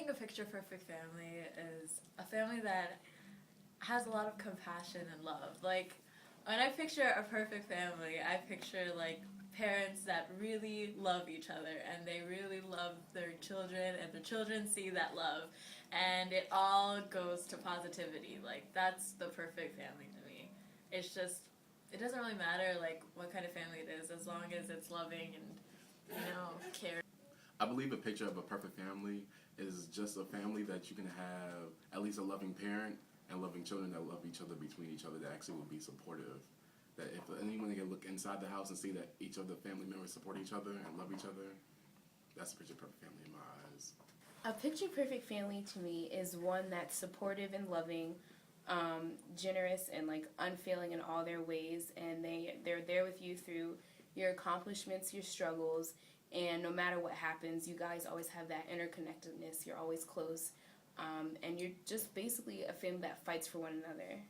think a picture-perfect family is a family that has a lot of compassion and love. Like, when I picture a perfect family, I picture, like, parents that really love each other and they really love their children and the children see that love and it all goes to positivity. Like, that's the perfect family to me. It's just, it doesn't really matter, like, what kind of family it is as long as it's loving and, caring. I believe a picture of a perfect family is just a family that you can have at least a loving parent and loving children that love each other between each other that actually will be supportive. That if anyone can look inside the house and see that each of the family members support each other and love each other, that's a picture perfect family in my eyes. A picture perfect family to me is one that's supportive and loving, generous and like unfailing in all their ways, and they're there with you through your accomplishments, your struggles, and no matter what happens, you guys always have that interconnectedness. You're always close, and you're just basically a family that fights for one another.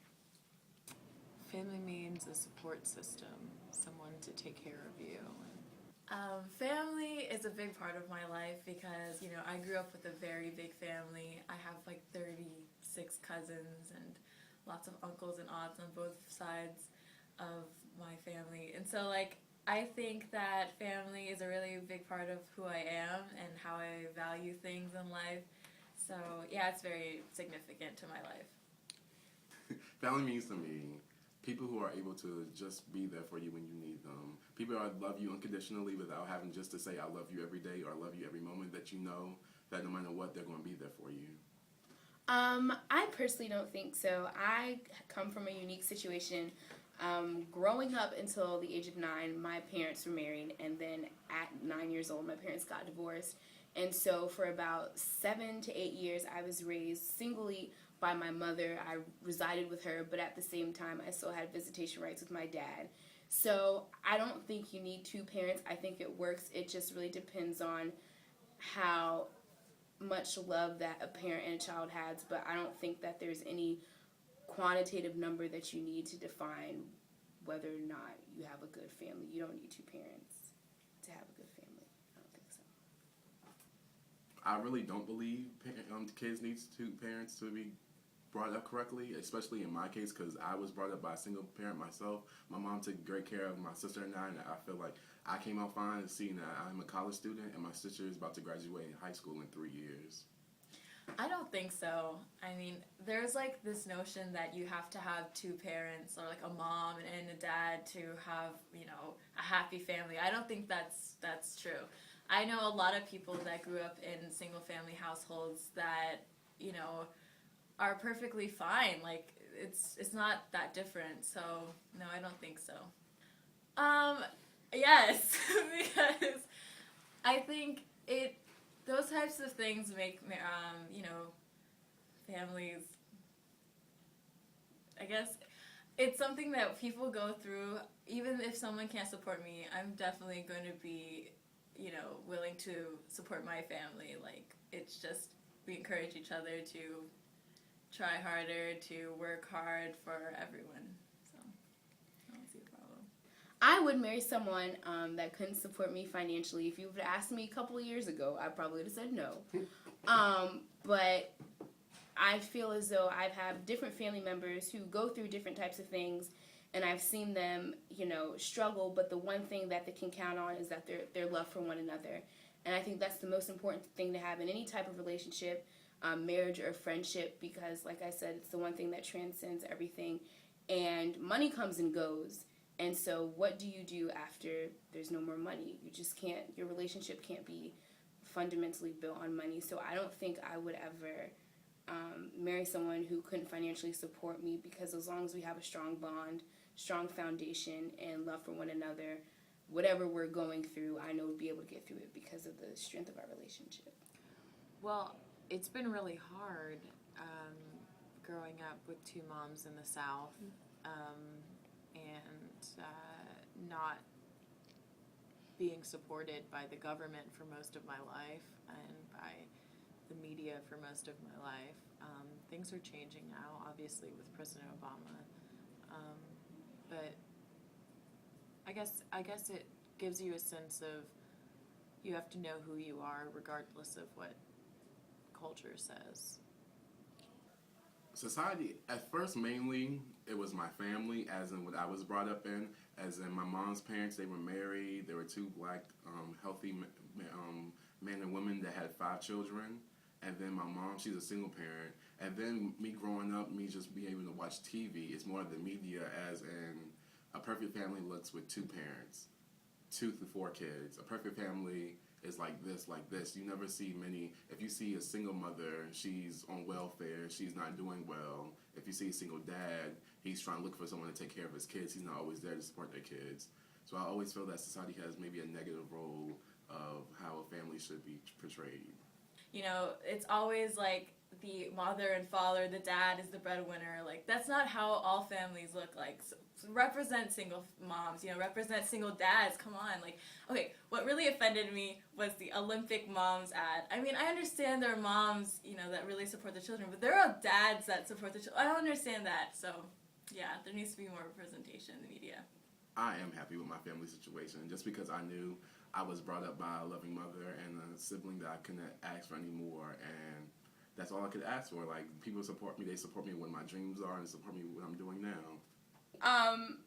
Family means a support system, someone to take care of you. Family is a big part of my life because, I grew up with a very big family. I have like 36 cousins and lots of uncles and aunts on both sides of my family. And so, like, I think that family is a really big part of who I am and how I value things in life. So, yeah, it's very significant to my life. Family means to me people who are able to just be there for you when you need them. People who love you unconditionally without having just to say I love you every day or I love you every moment, that you know that no matter what, they're going to be there for you. I personally don't think so. I come from a unique situation. Growing up until the age of 9, my parents were married, and then at 9 years old, my parents got divorced. And so for about 7 to 8 years, I was raised singly by my mother. I resided with her, but at the same time, I still had visitation rights with my dad. So I don't think you need two parents. I think it works. It just really depends on how much love that a parent and a child has, but I don't think that there's any quantitative number that you need to define whether or not you have a good family. You don't need two parents to have a good family. I don't think so. I really don't believe kids need two parents to be brought up correctly, especially in my case because I was brought up by a single parent myself. My mom took great care of my sister and I feel like I came out fine and seeing that I'm a college student and my sister is about to graduate in high school in 3 years. I don't think so. I mean, there's like this notion that you have to have two parents or like a mom and a dad to have, a happy family. I don't think that's true. I know a lot of people that grew up in single family households that, are perfectly fine. Like, it's not that different. So, no, I don't think so. Yes, because I think those types of things make, families, I guess, it's something that people go through. Even if someone can't support me, I'm definitely going to be, willing to support my family. Like, it's just, we encourage each other to try harder, to work hard for everyone. So, I don't see a problem. I would marry someone that couldn't support me financially. If you would have asked me a couple of years ago, I probably would have said no. But I feel as though I've had different family members who go through different types of things, and I've seen them, struggle, but the one thing that they can count on is that their love for one another. And I think that's the most important thing to have in any type of relationship, marriage or friendship, because like I said, it's the one thing that transcends everything. And money comes and goes. And so what do you do after there's no more money? You just can't, your relationship can't be fundamentally built on money. So I don't think I would ever marry someone who couldn't financially support me, because as long as we have a strong bond, strong foundation, and love for one another, whatever we're going through, I know we'll be able to get through it because of the strength of our relationship. Well, it's been really hard growing up with two moms in the South, and not being supported by the government for most of my life and by the media for most of my life. Things are changing now, obviously, with President Obama. But I guess it gives you a sense of you have to know who you are regardless of what culture says? Society, at first, mainly, it was my family, as in what I was brought up in. As in my mom's parents, they were married. There were two black, healthy men and women that had 5 children. And then my mom, she's a single parent. And then me growing up, me just being able to watch TV, it's more of the media, as in a perfect family looks with 2 parents, 2 to 4 kids. A perfect family is like this, like this. You never see many. If you see a single mother, she's on welfare, she's not doing well. If you see a single dad, he's trying to look for someone to take care of his kids. He's not always there to support their kids. So I always feel that society has maybe a negative role of how a family should be portrayed. You know, it's always like the mother and father, the dad is the breadwinner. Like, that's not how all families look like. So represent single moms, you know, represent single dads. Come on. Like, okay, what really offended me was the Olympic moms ad. I mean, I understand there are moms, you know, that really support their children, but there are dads that support their children. I don't understand that. So, yeah, there needs to be more representation in the media. I am happy with my family situation, just because I knew I was brought up by a loving mother and a sibling that I couldn't ask for any more, and that's all I could ask for. Like, people support me, they support me when my dreams are, and support me what I'm doing now. I'm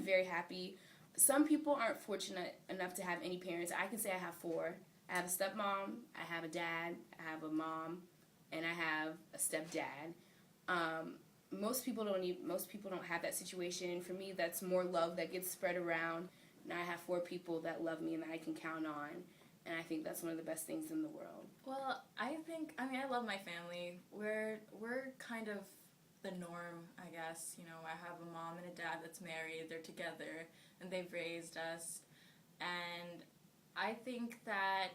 very happy. Some people aren't fortunate enough to have any parents. I can say I have 4. I have a stepmom, I have a dad, I have a mom, and I have a stepdad. Most people don't have that situation. For me, that's more love that gets spread around. Now I have 4 people that love me and that I can count on, and I think that's one of the best things in the world. Well, I love my family. We're kind of the norm, I guess. You know, I have a mom and a dad that's married. They're together, and they've raised us. And I think that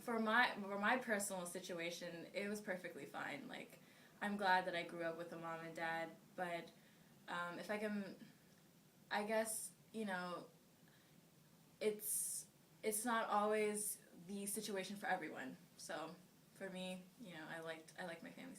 for my personal situation, it was perfectly fine. Like, I'm glad that I grew up with a mom and dad. But if I can, I guess, you know, it's not always the situation for everyone. So for me, you know, I liked my family